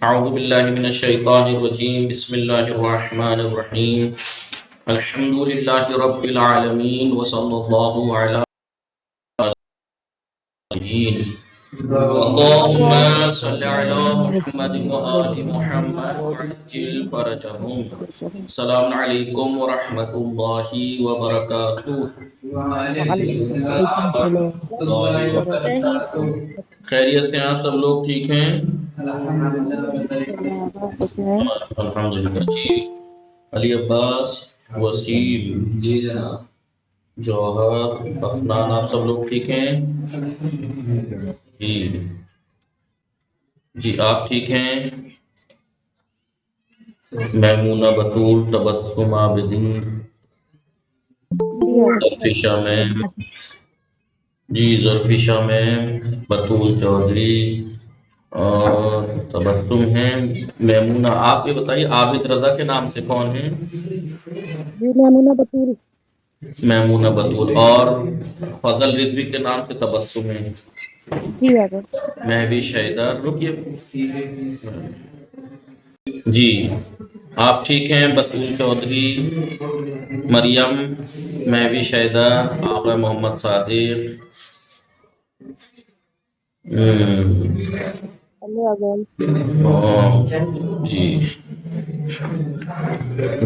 اعوذ باللہ من الشیطان الرجیم بسم اللہ الرحمن الرحیم الحمد للہ رب العالمین وصلی اللہ علی اللهم صل على محمد وآل محمد وعجل فرجهم السلام علیکم ورحمۃ اللہ وبرکاتہ۔ وعلیکم السلام ورحمۃ اللہ وبرکاتہ۔ خیریت سے ہیں سب لوگ؟ ٹھیک ہیں الحمدللہ۔ جی علی عباس، وسیم، جی جناب، جوہر، افنان، آپ سب لوگ ٹھیک ہیں؟ جی آپ ٹھیک ہیں؟ میمونہ بطول، تبسم عابدین، ظرفیشہ میم، جی ظرفیشہ میم، بطول چودھری اور تبسم ہیں۔ میمونہ، آپ یہ بتائیے عابد رضا کے نام سے کون ہیں؟ جی میمونہ بطول۔ میمونہ بطول، اور فضل رضوی کے نام سے تبسم ہے۔ جی حضرت۔ مہوش حیدر، رکیے جی آپ ٹھیک ہیں؟ بطول چودھری، مریم، مہوش حیدر، آقا محمد صادق، جی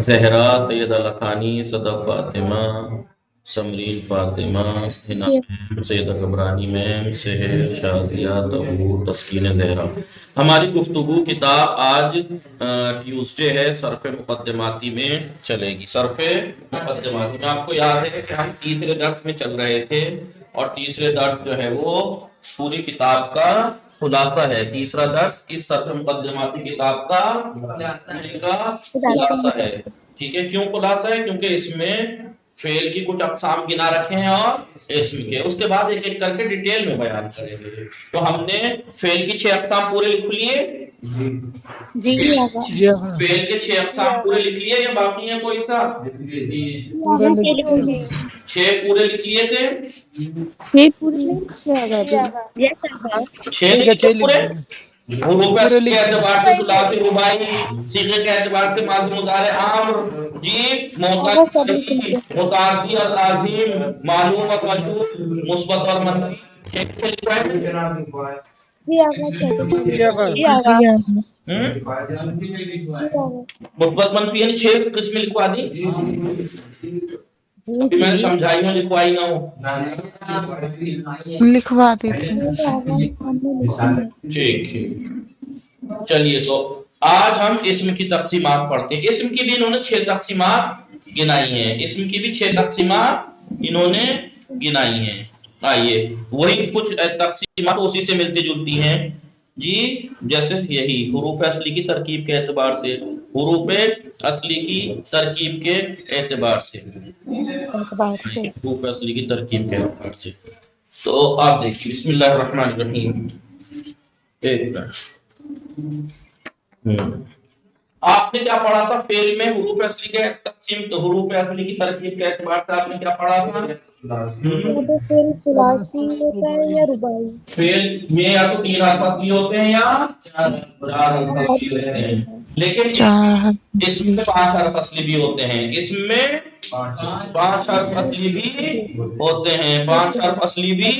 زہرا، سیدہ لکھانی، صدف فاطمہ، سمرین فاطمہ، حنا میم، سیدہ گبرانی میم، سہر، شازیہ، تبور، تسکین زہرا۔ ہماری گفتگو کتاب آج ٹیوزڈے ہے، صرف مقدماتی میں چلے گی۔ صرف مقدماتی میں آپ کو یاد ہے کہ ہم تیسرے درس میں چل رہے تھے، اور تیسرے درس جو ہے وہ پوری کتاب کا خلاصہ ہے۔ تیسرا درس اس صرف مقدماتی کتاب کا خلاصہ ہے، ٹھیک ہے؟ کیوں خلاصہ ہے؟ کیونکہ اس میں فعل کی کچھ اقسام گنا رکھے ہیں اور اسم کے، اس کے بعد ایک ایک کر کے ڈیٹیل میں بیان کریں گے۔ تو ہم نے فعل کی 6 اقسام پورے لکھ لیے؟ فعل کے 6 اقسام پورے لکھ لیے یا باقی ہیں کوئی سا؟ 6 پورے لکھ لیے تھے؟ 6 پورے؟ حروف اصل کے اعتبار سے ثلاثی، رباعی، صیغے کے اعتبار سے ماضی، مضارع، امر، جی معتل، صحیح، متعدی اور لازم، معلوم اور مجهول، مثبت اور منفی۔ مثبت منفی یعنی 6 قسمیں لکھوا دی؟ ابھی میں نے سمجھائی ہوں، لکھوائی نہ ہو؟ لکھوا دی تھی۔ ٹھیک ٹھیک، چلیے تو آج ہم اسم کی تقسیمات پڑھتے ہیں۔ اسم کی بھی انہوں نے 6 تقسیمات گنائی ہیں، اسم کی بھی 6 تقسیمات انہوں نے گنائی ہیں۔ آئیے وہی کچھ تقسیمات اسی سے ملتی جلتی ہیں جی، جیسے یہی حروف اصلی کی ترکیب کے اعتبار سے، حروف اصلی کی ترکیب کے اعتبار سے، حروف اصلی کی ترکیب کے اعتبار سے۔ تو آپ دیکھیے، بسم اللہ الرحمن الرحیم۔ ایک منٹ، آپ نے کیا پڑھا تھا؟ فعل میں حروف اصلی کے تقسیم، حروف اصلی کی ترکیب کے اعتبار سے آپ نے کیا پڑھا تھا؟ فعل میں یا تو 3 حرف اصلی ہوتے ہیں یا 4 حرف اصلی ہوتے ہیں، لیکن اس میں 5 حرف اصلی بھی ہوتے ہیں، اس میں 5 حرف اصلی بھی ہوتے ہیں، 5 حرف اصلی بھی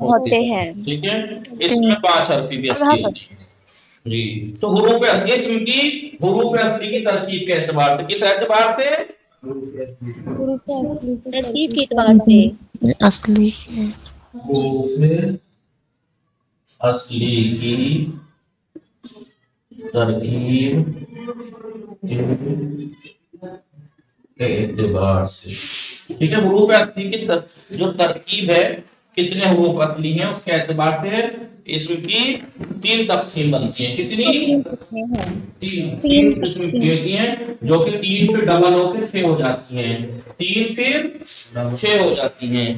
ہوتے ہیں، ٹھیک ہے؟ اس میں 5 حرف بھی اصلی ہوتے ہیں جی۔ تو حروف اسم کی حروف اصلی کی ترکیب کے اعتبار سے، کس اعتبار سے؟ ترکیب کے اعتبار سے، اصلی حروف اصلی کی ترکیب کے اعتبار سے، ٹھیک ہے؟ حروف اصلی کی جو ترکیب ہے، کتنے حروف اصلی ہیں اس کے اعتبار سے اسم کی 3 تقسیم بنتی ہیں۔ کتنی؟ 3 قسم کی ہوتی ہیں، جو کہ 3 پھر ڈبل ہو کے 6 ہو جاتی ہیں، 3 پھر 6 ہو جاتی ہیں۔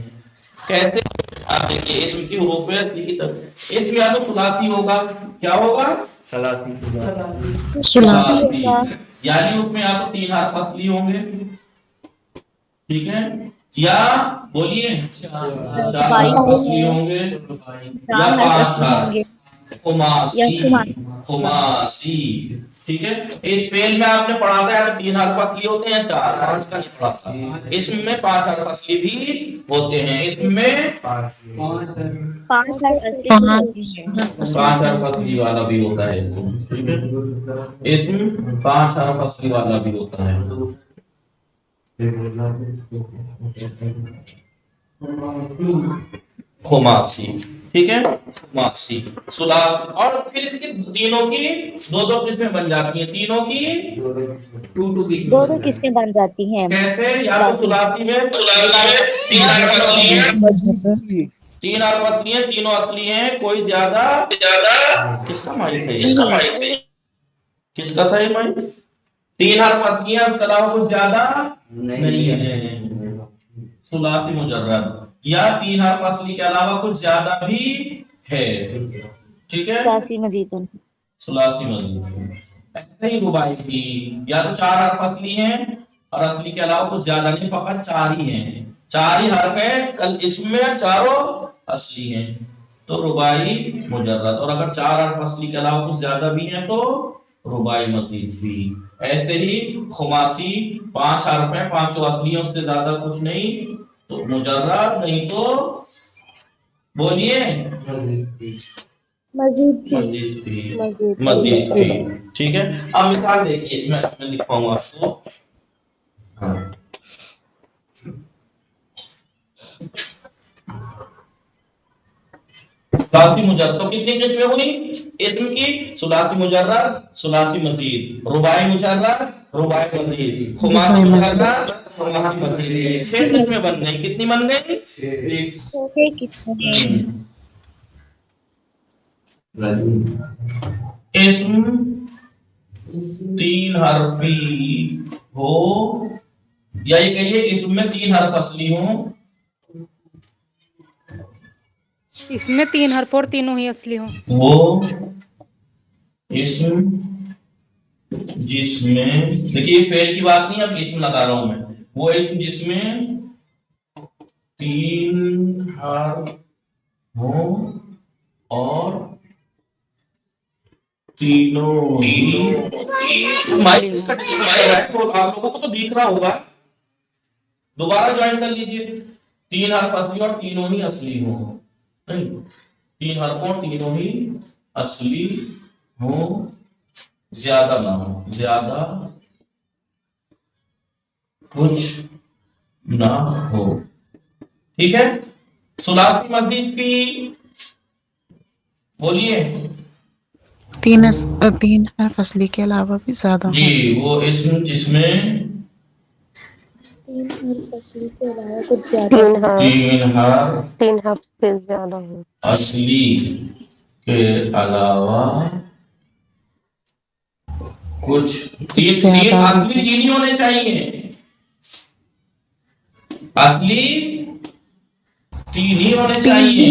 کیسے؟ آپ دیکھیے، اسم کی حروف اصلی کی ترکیب، اسم یا تو ثلاثی ہوگا، کیا ہوگا؟ ثلاثی، یعنی اس میں یا تو 3 حرف اصلی ہوں گے، ٹھیک ہے، یا بولیے 4 حرف اصلی ہوں گے، یا 5 حرف، خماسی خماسی. خماسی ٹھیک ہے. اس فعل میں آپ نے پڑھا تھا یا تو 3 حرف اصلی ہوتے ہیں 4 5 کا نہیں پڑھا تھا. اسم میں 5 حرف اصلی بھی ہوتے ہیں. اسم میں 5 حرف اصلی بھی ہوتے ہیں. 5 حرف اصلی والا بھی ہوتا ہے. ٹھیک ہے. اسم 5 حرف اصلی والا بھی ہوتا ہے. خماسی ٹھیک ہے. خماسی سلاس اور پھر اس کی تینوں کی دو قسمیں بن جاتی ہیں. تینوں کی دو قسمیں بن جاتی ہیں. کیسے؟ یا تو سلاسی میں 3 حرف اصلی ہیں. 3 حرف اصلی ہیں. تینوں اصلی ہیں. کوئی زیادہ کس کا مائک ہے؟ کس کا تھا یہ مائک؟ 3 حرف اصلی ہیں. اس کے علاوہ کچھ زیادہ نہیں ہے. ثلاثی مجرد یا 3 حرف اصلی کے علاوہ کچھ زیادہ بھی ہے. ٹھیک ہے. ثلاثی مزید. ثلاثی مزید. ایسے ہی رباعی بھی یا تو 4 حرف اصلی ہیں اور اصلی کے علاوہ کچھ زیادہ نہیں، فقط 4 ہی ہیں. 4 ہی حرف ہیں کل اسم میں، چاروں اصلی ہیں تو رباعی مجرد. اور اگر 4 حرف اصلی کے علاوہ کچھ زیادہ بھی ہیں تو رباعی مزید بھی. ایسے ہی خماسی 5 حرف ہیں، 5 اصلی ہیں، اس سے زیادہ کچھ نہیں تو مجرد، نہیں تو بولیے مزید بھی. ٹھیک ہے. اب مثال دیکھیے، میں لکھواؤں گا آپ کو. ثلاثی مجرد تو کتنی قسمیں ہوئی اسم کی؟ ثلاثی مجرد، ثلاثی مزید، رباعی مجرد، رباعی مزید، خماسی مجرد، خماسی مزید. 6 قسمیں بن گئی. کتنی بن گئی؟ 6 قسمیں. اسم 3 حرفی ہو یا یہ کہیے اسم میں 3 حرف اصلی ہوں. اس میں 3 حرف اور تینوں ہی اصلی ہوں. وہ اسم جس میں، دیکھیے فعل کی بات نہیں، اب اسم لگا رہا ہوں میں. وہ اسم جس میں 3 حرف ہوں اور تینوں ہی مائک اس کا ٹھیک کر رہا ہے تو آپ لوگوں کو تو دیکھ رہا ہوگا. دوبارہ جوائن کر لیجیے. 3 حرف اصلی اور تینوں ہی اصلی ہوں. نہیں، 3 حرف اور تینوں ہی اصلی ہوں، زیادہ نہ ہو، زیادہ کچھ نہ ہو. ٹھیک ہے. ثلاثی مزید کی بولیے. 3 حرف اصلی کے علاوہ بھی زیادہ ہوں. جی، وہ اسم جس میں 3 حرف اصلی کے علاوہ کچھ زیادہ. 3 حرف سے زیادہ ہوں. اصلی کے علاوہ کچھ تین زیادہ اصلی 3 ہی ہونے چاہیے. اصلی 3 ہی ہونے چاہیے.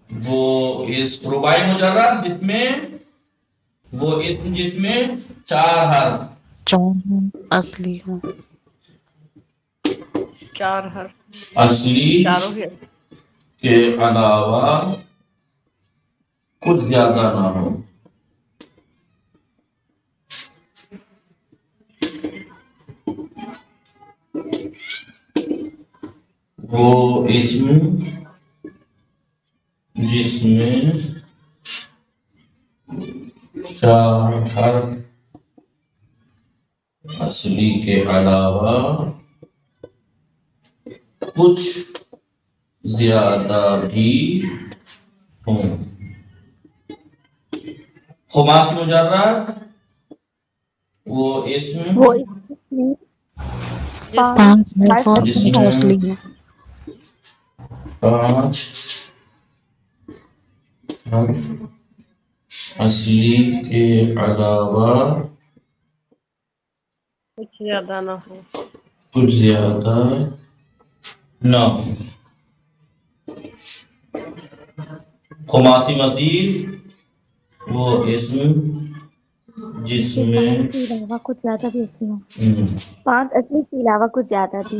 وہ اس رباعی مجرد جس میں 4 حرف اصلی ہوں. 4 حرف اصلی چاروں ہی کے علاوہ کچھ زیادہ نہ ہو. وہ اسم جس میں 4 حرف اصلی کے علاوہ کچھ زیادہ بھی ہوں. خماسی مجرد وہ اسم میں 5 حرف اور جس 5 میں اصلی ہیں. 5 حرف اصلی کے علاوہ کچھ زیادہ نہ ہو. کچھ زیادہ نہ ہو. خماسی مزید وہ اسم جس میں 5 کے علاوہ کچھ زیادہ بھی اصلی ہوں. 5 اصلی کے علاوہ کچھ زیادہ بھی.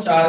4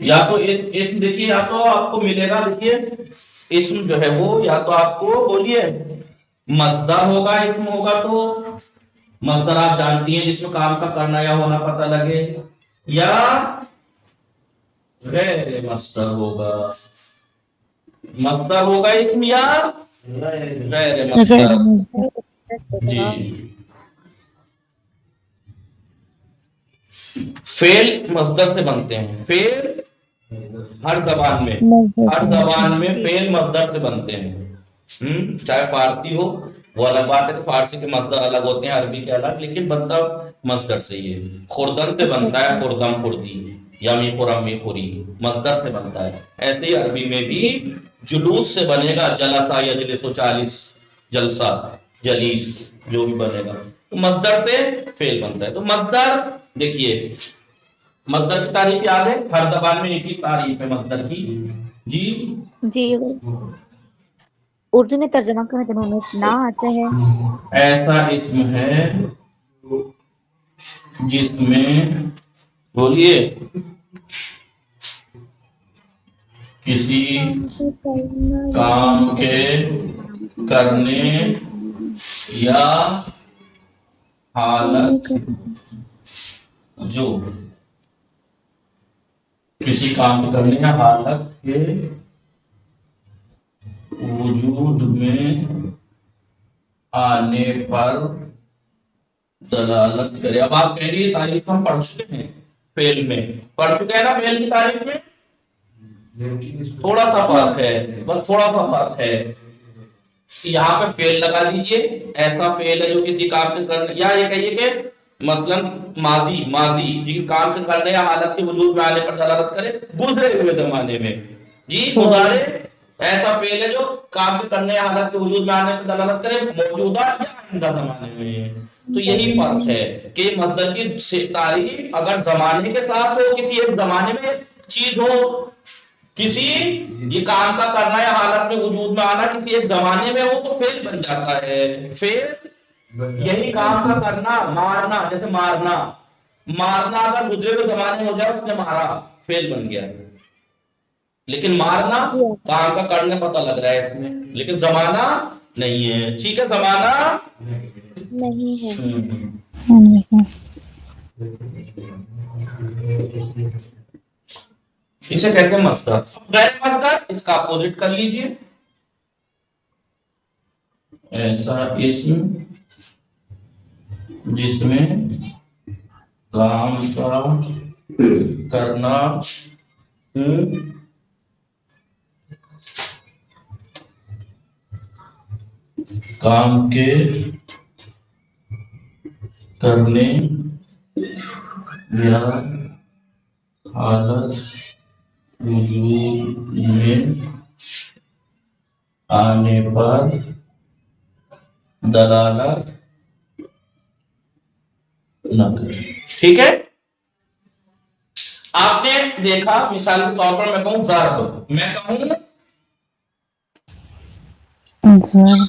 یا تو اسم دیکھیے، یا تو آپ کو ملے گا، دیکھیے اسم جو ہے وہ یا تو آپ کو بولیے مصدر ہوگا، اسم ہوگا تو مصدر آپ جانتی ہیں جس میں کام کا کرنا یا ہونا پتہ لگے، یا غیر مصدر ہوگا، مصدر ہوگا اسم یا غیر غیر مصدر. مصدر جی فعل مصدر سے بنتے ہیں، فعل ہر زبان میں، مصدر ہر سے زبان میں فعل مصدر سے بنتے ہیں. چاہے فارسی ہو، وہ الگ بات ہے کہ فارسی کے مصدر الگ ہوتے ہیں، عربی کے الگ، لیکن بنتا مصدر سے ہی ہے. خوردن سے بنتا ہے خوردم خوردی، یمی خورم می خوری، مصدر سے بنتا ہے. ایسے ہی عربی میں بھی جلوس سے بنے گا، جلسہ یجلس 40، جلسہ جلیس جو بھی بنے گا، تو مصدر سے فعل بنتا ہے. تو مصدر دیکھیے، مصدر کی تعریف یاد ہے، ہر زبان میں ایک ہی تعریف ہے مصدر کی. جی جی اردو میں ترجمہ کرنے کے میں نہ آتا ہے. ایسا اسم ہے جس میں بولیے کسی کام کے کرنے یا حالت جو کسی کام کے کرنے یا حالت کے وجود میں آنے پر دلالت کرے. اب آپ کہہ رہی ہے تعریف ہم پڑھ چکے ہیں، فعل میں پڑھ چکے ہیں نا، فعل کی تعریف میں تھوڑا سا فرق ہے، بس تھوڑا سا فرق ہے. یہاں پہ فعل لگا دیجئے، ایسا فعل ہے جو کسی کام کے کرنے، یا یہ کہیے کہ مثلا ماضی جس کام کے کرنے یا حالت کے وجود میں آنے پر دلالت کرے گزرے ہوئے زمانے میں. جی مضارع ایسا فعل ہے جو کام کے کرنے یا حالت کے وجود میں آنے پر دلالت کرے موجودہ یا آئندہ زمانے میں. تو یہی فرق ہے کہ مصدر کی تعریف اگر زمانے کے ساتھ ہو، کسی ایک زمانے میں چیز ہو، کسی یہ کام کا کرنا یا حالت میں وجود میں آنا کسی ایک زمانے میں ہو تو فعل بن جاتا ہے. فعل یہی کام کا کرنا، مارنا، جیسے مارنا اگر گزرے ہوئے زمانے میں ہو جائے اس نے مارا، فعل بن گیا. لیکن مارنا کام کا کرنے پتہ لگ رہا ہے اس میں، لیکن زمانہ نہیں ہے. ٹھیک ہے، زمانہ نہیں ہے. اسے کہتے ہیں مصدر. غیر مصدر اس کا اپوزٹ کر لیجئے، ایسا اسم جس میں کام کا کرنا کام کے کرنے یا حالت وجود میں آنے پر دلالت نہ کرے. ٹھیک ہے، آپ نے دیکھا مثال کے طور پر میں کہوں ضرب، میں کہوں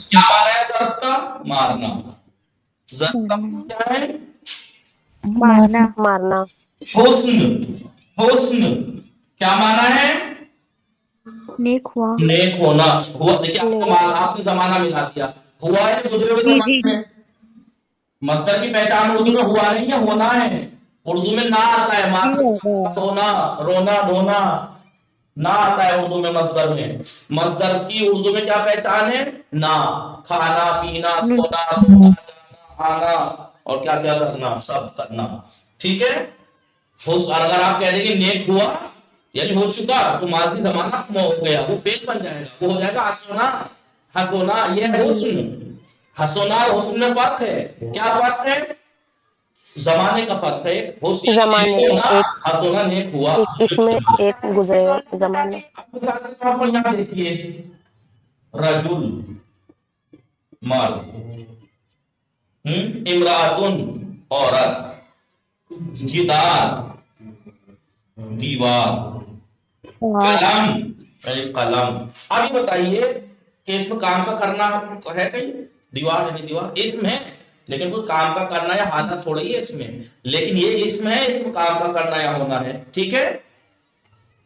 کیا مانا ہے ضرب کا؟ مارنا. ضرب کا کیا ہے؟ مارنا. مارنا. حسن کیا مانا ہے؟ نیک ہوا. نیک ہونا. ہوا دیکھیے آپ نے زمانہ ملا دیا، ہوا ہے گزرے ہوئے زمانے میں. مصدر کی پہچان اردو میں ہوا نہیں ہے، ہونا ہے. اردو میں نہ آتا ہے، مارنا، سونا، رونا دھونا نہ آتا ہے اردو میں. مصدر کی اردو میں کیا پہچان ہے؟ نہ. کھانا پینا سونا دھونا جانا آنا اور کیا کیا کرنا، سب کرنا. ٹھیک ہے، اگر آپ کہہ دیں کہ نیک ہوا یعنی ہو چکا تو ماضی زمانہ ہو گیا، وہ فعل بن جائے گا، وہ ہو جائے گا ہسونا. یہ ہے حسن. ہسونا اور حسن میں فرق ہے. کیا فرق ہے؟ زمانے کا فرق ہے. زمانے کا ایک ہسونا نیک ہوا. اس میں ایک گزرے ہوئے زمانے. اب مثال کے طور پر یہاں دیکھیے، رجل مرد، امراتن عورت، جدار دیوار، قلم. اب یہ بتائیے کہ اس میں کام کا کرنا ہے کہیں؟ دیوار یعنی دیوار اسم ہے، لیکن کوئی کام کا کرنا یا حالت تھوڑی ہے اس میں، لیکن یہ اسم ہے، اس میں کام کا کرنا یا ہونا ہے. ٹھیک ہے،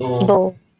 2। 2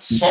100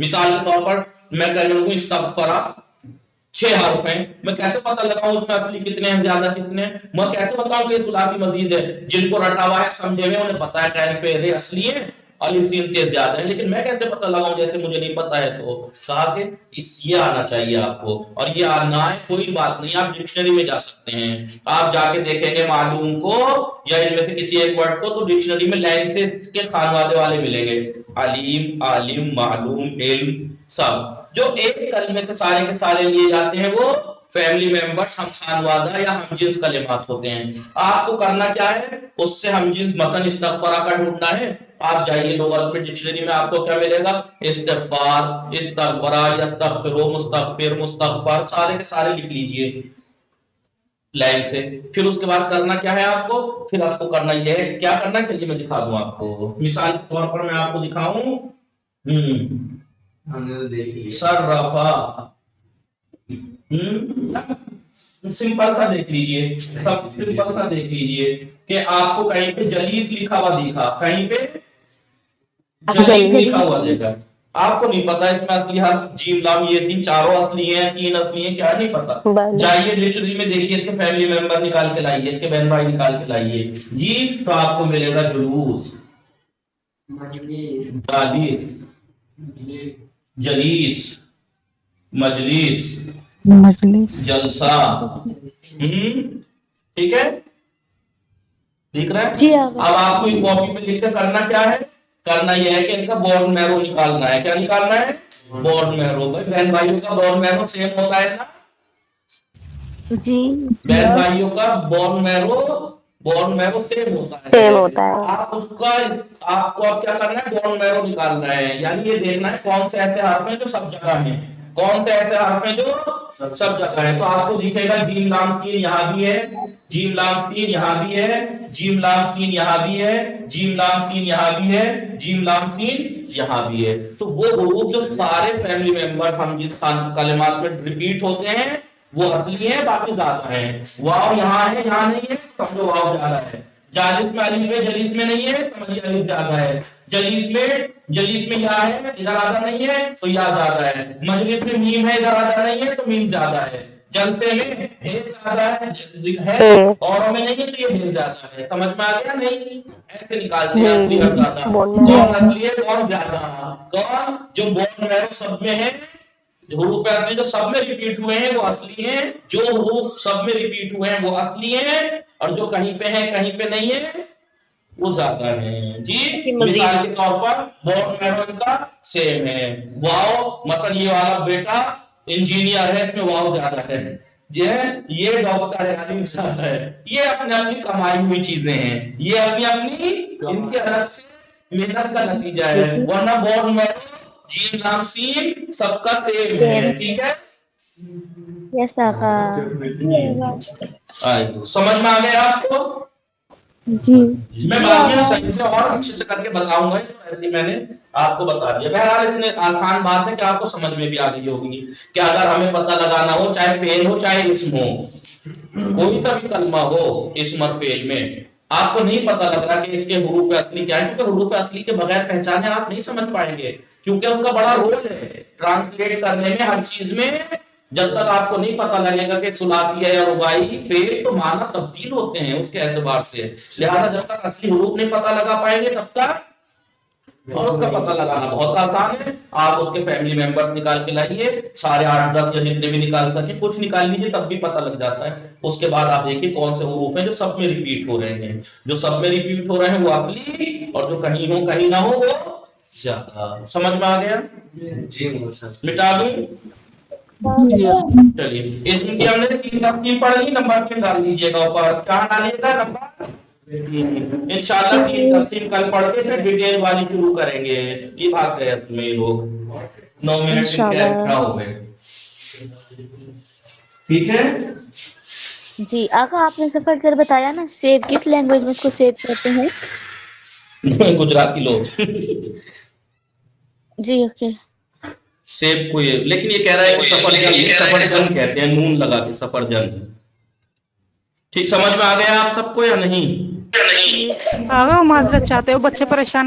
مثال کے طور پر میں کہہ رہا ہوں استغفرا 6 حرف ہیں، میں کیسے پتہ لگاؤں اس میں اصلی کتنے ہیں، زیادہ کتنے ہیں؟ میں کیسے بتاؤں کہ یہ ثلاثی مزید ہے؟ جن کو رٹا ہوا ہے سمجھے ہوئے انہیں پتا ہے خیر فعل اصلی ہے، الف تین تے زیادہ ہے، لیکن میں کیسے پتہ لگاؤں جیسے مجھے نہیں پتا ہے؟ تو کہا کہ یہ آنا چاہیے آپ کو، اور یہ آنا ہے کوئی بات نہیں، آپ ڈکشنری میں جا سکتے ہیں، آپ جا کے دیکھیں گے معلوم کو یا ان میں سے کسی ایک ورڈ کو، تو ڈکشنری میں لائن سے کے خانوادے والے ملیں گے، علیم، عالم، معلوم، علم، سب جو ایک کلمے سے سارے کے سارے لیے جاتے ہیں وہ فیملی ممبرز، ہم خانوادہ یا ہم جنس کلمات ہوتے ہیں۔ آپ کو کرنا کیا ہے؟ اس سے ہم جنس مثلا استغفارہ کا ڈھونڈنا ہے، آپ جائیے لغت پہ، ڈکشنری میں آپ کو کیا ملے گا؟ استغفار، استغفرا، یستغفرو، مستغفر، مستغفر، سارے کے سارے لکھ لیجئے لائن سے۔ پھر اس کے بعد کرنا کیا ہے آپ کو؟ پھر آپ کو کرنا یہ ہے، کیا کرنا ہے چلیے میں دکھا دوں آپ کو، مثال کے طور پر میں آپ کو دکھاؤں، سرفا، سمپل سا دیکھ لیجئے، سمپل سا دیکھ لیجئے کہ آپ کو کہیں پہ جلیس لکھا ہوا دیکھا، کہیں پہ جلیس لکھا ہوا دیکھا، آپ کو نہیں پتا اس میں اصلی حرف جیم لام یہ سین چاروں اصلی ہیں، 3 اصلی ہیں، کیا نہیں پتا، جائیے ڈکشنری میں دیکھیے، اس کے فیملی ممبر نکال کے لائیے، اس کے بہن بھائی نکال کے لائیے جی، تو آپ کو ملے گا جلوس، جالیس، جلیس، مجلس، مجلس، جلسہ، ٹھیک ہے، ٹھیک رہا ہے؟ جی آقا۔ اب آپ کو ایک کاپی پہ لکھ کر کرنا کیا ہے؟ کرنا یہ ہے کہ ان کا بورن میرو نکالنا ہے، کیا نکالنا ہے؟ بورن میرو۔ بھائی بہن بھائیوں کا بورن میرو سیم ہوتا ہے نا؟ جی بہن بھائیوں کا بورن میرو سیم ہوتا ہے، سیم ہوتا ہے۔ آپ اس کا آپ کو اب کیا کرنا ہے؟ بورن میرو نکالنا ہے، یعنی یہ دیکھنا ہے کون سے ایسے حرف ہیں جو سب جگہ ہیں، کون سے ایسے حرف ہیں جو سب جگہ ہیں۔ تو آپ کو دکھے گا جیم لام سین یہاں بھی ہے، جیم لام سین یہاں بھی ہے، جیم لام سین یہاں بھی ہے، جیم لام سین یہاں بھی ہے، جیم لام سین یہاں بھی ہے۔ تو وہ حروف جو سارے فیملی ممبر ہم جس کلمات میں ریپیٹ ہوتے ہیں وہ اصلی ہیں، باقی زیادہ ہیں۔ واو یہاں ہے، یہاں نہیں ہے، سمجھو واو زیادہ ہے۔ جالس میں الف ہے، جلیس میں نہیں ہے، سمجھیے الف زیادہ ہے۔ جلیس میں یا ہے، ادھر آدھا نہیں ہے تو یا زیادہ ہے۔ مجلس میں میم ہے، ادھر آدھا نہیں ہے تو میم زیادہ ہے۔ جلسے میں ہے زیادہ ہے، اوروں میں نہیں ہے تو یہ ہے زیادہ ہے۔ سمجھ میں آ گیا نہیں؟ ایسے نکالتے ہیں اصلی اور زیادہ، کون اصلی ہے کون زیادہ، کون جو بورن میرو سب میں ہے، حروف اصلی جو سب میں ریپیٹ ہوئے ہیں وہ اصلی ہیں، جو حروف سب میں ریپیٹ ہوئے ہیں وہ اصلی ہیں، اور جو کہیں پہ ہیں کہیں پہ نہیں ہے وہ زیادہ ہیں جی۔ مثال کے طور پر بورن میرو کا سیم ہے، واو مطلب یہ والا بیٹا انجینئر ہے، اس میں واو زیادہ ہے، یہ ڈاکٹر ہے، عالم زیادہ ہے۔ یہ اپنی اپنی کمائی ہوئی چیزیں ہیں، یہ اپنی اپنی ان کے الگ سے محنت کا نتیجہ ہے، ورنہ بورن میرو جیم لام سین سب کا سیم ہے، ٹھیک ہے؟ یس آقا۔ سمجھ میں آ گیا آپ کو؟ جی میں بعد میں صحیح سے اور اچھے سے کر کے بتاؤں گا، ایسے ہی میں نے آپ کو بتا دیا۔ بہرحال اتنے آسان بات ہے کہ آپ کو سمجھ میں بھی آ گئی ہوگی کہ اگر ہمیں پتہ لگانا ہو، چاہے فعل ہو چاہے اسم ہو، کوئی سا بھی کلمہ ہو اسم اور فعل میں، آپ کو نہیں پتہ لگ رہا کہ اس کے حروف اصلی کیا ہے، کیونکہ حروف اصلی کے بغیر پہچانے آپ نہیں سمجھ پائیں گے، کیونکہ اس کا بڑا رول ہے ٹرانسلیٹ کرنے میں، ہر چیز میں۔ جب تک آپ کو نہیں پتہ لگے گا کہ ثلاثی ہے یا رباعی، فعل تو معنی تبدیل ہوتے ہیں اس کے اعتبار سے، لہذا جب تک اصلی حروف نہیں پتہ لگا پائیں گے تب تک، اور اس کا پتہ لگانا بہت آسان ہے، آپ اس کے فیملی ممبرز نکال کے لائیے، سارے 8 10 یا جتنے بھی نکال سکیں، کچھ نکال لیجیے تب بھی پتہ لگ جاتا ہے۔ اس کے بعد آپ دیکھیے کون سے حروف ہیں جو سب میں ریپیٹ ہو رہے ہیں، جو سب میں ریپیٹ ہو رہے ہیں وہ اصلی، اور جو کہیں ہو کہیں نہ ہو وہ زیادہ۔ سمجھ میں آ گیا؟ جی مٹا دوں؟ چلیے اسم کی ہم نے 3 تقسیم پڑھ لی، نمبر 3 ڈال دیجیے گا اوپر، کہاں ڈالیے گا؟ نمبر 3۔ انشاءاللہ 3 تقسیم کل پڑھ کے پھر ڈیٹیل والی شروع کریں گے۔ یہ بات ہے اس میں لوگ 9 منٹ کے ایکسٹرا ہو گئے، ٹھیک ہے؟ جی آقا، آپ نے سفر سر بتایا نا، سیو کس لینگویج میں اس کو سیو کرتے ہیں؟ گجراتی لوگ جی اوکے۔ سیب کو یہ، لیکن یہ کہہ رہا ہے کہ سفر جنگ، سفر جنگ کہتے ہیں نون لگا کے، سفر جنگ۔ ٹھیک سمجھ میں آ گیا آپ سب کو یا نہیں؟ آگا معذرت چاہتے ہو، بچے پریشان